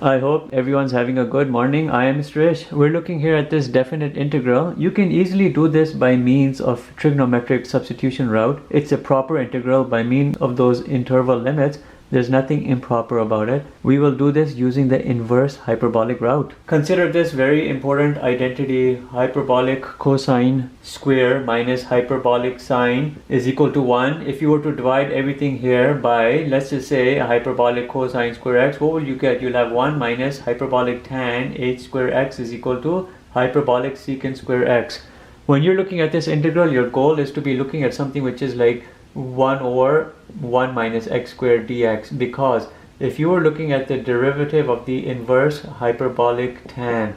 I hope everyone's having a good morning. I am Mr. Ish. We're looking here at this definite integral. You can easily do this by means of trigonometric substitution route. It's a proper integral by means of those interval limits. There's nothing improper about it. We will do this using the inverse hyperbolic route. Consider this very important identity. Hyperbolic cosine square minus hyperbolic sine is equal to 1. If you were to divide everything here by, let's just say, a hyperbolic cosine square x, what will you get? You'll have 1 minus hyperbolic tan h square x is equal to hyperbolic secant square x. When you're looking at this integral, your goal is to be looking at something which is like 1 over 1 minus x squared dx, because if you were looking at the derivative of the inverse hyperbolic tan,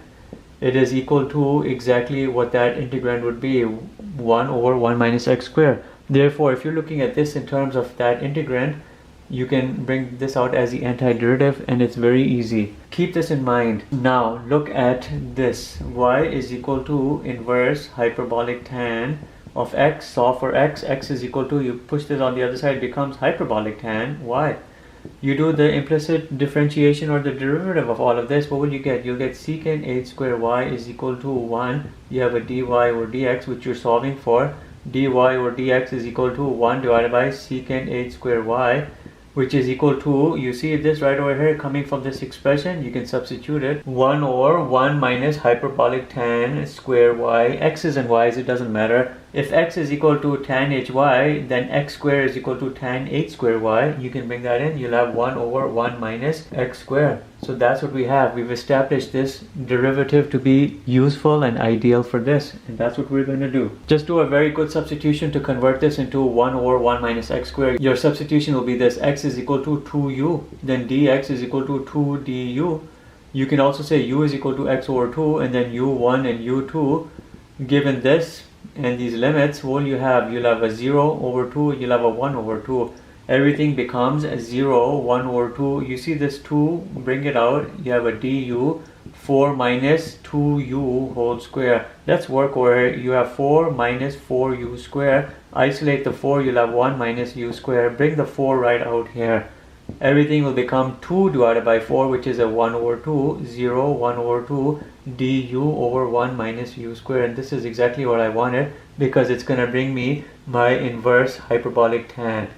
it is equal to exactly what that integrand would be, 1 over 1 minus x squared. Therefore, if you're looking at this in terms of that integrand, you can bring this out as the antiderivative, and it's very easy. Keep this in mind. Now look at this. Y is equal to inverse hyperbolic tan of x. Solve for x. X is equal to, you push this on the other side, becomes hyperbolic tan y. You do the implicit differentiation or the derivative of all of this. What will you get? You'll get secant h square y is equal to 1. You have a dy over dx which you're solving for. Dy over dx is equal to 1 divided by secant h square y, which is equal to, you see this right over here coming from this expression, you can substitute it, 1 over 1 minus hyperbolic tan square y, x's and y's, it doesn't matter. If x is equal to tan hy, then x square is equal to tan h square y. You can bring that in, you'll have 1 over 1 minus x square. So that's what we have. We've established this derivative to be useful and ideal for this, and that's what we're going to do. Just do a very good substitution to convert this into 1 over 1 minus x squared. Your substitution will be this: x is equal to 2u, then dx is equal to 2 du. You can also say u is equal to x over 2, and then u1 and u2. Given this and these limits, what will you have? You'll have a 0 over 2, you'll have a 1 over 2. Everything becomes 0, 1 over 2. You see this 2, bring it out, you have a du, 4 minus 2u whole square. Let's work over here. You have 4 minus 4u square. Isolate the 4, you'll have 1 minus u square. Bring the 4 right out here. Everything will become 2 divided by 4, which is a 1 over 2, 0, 1 over 2, du over 1 minus u square. And this is exactly what I wanted, because it's going to bring me my inverse hyperbolic tan.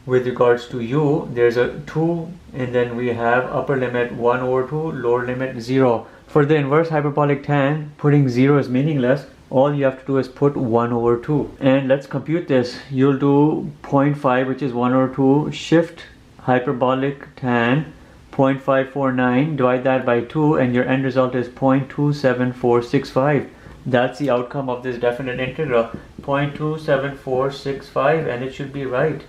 With regards to u, there's a 2, and then we have upper limit 1 over 2, lower limit 0. For the inverse hyperbolic tan, putting 0 is meaningless. All you have to do is put 1 over 2. And let's compute this. You'll do 0.5, which is 1 over 2, shift hyperbolic tan 0.549, divide that by 2, and your end result is 0.27465. That's the outcome of this definite integral, 0.27465, and it should be right.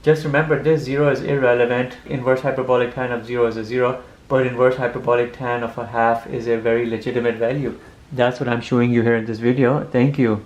Just remember, this 0 is irrelevant. Inverse hyperbolic tan of 0 is a 0, but inverse hyperbolic tan of a half is a very legitimate value. That's what I'm showing you here in this video. Thank you.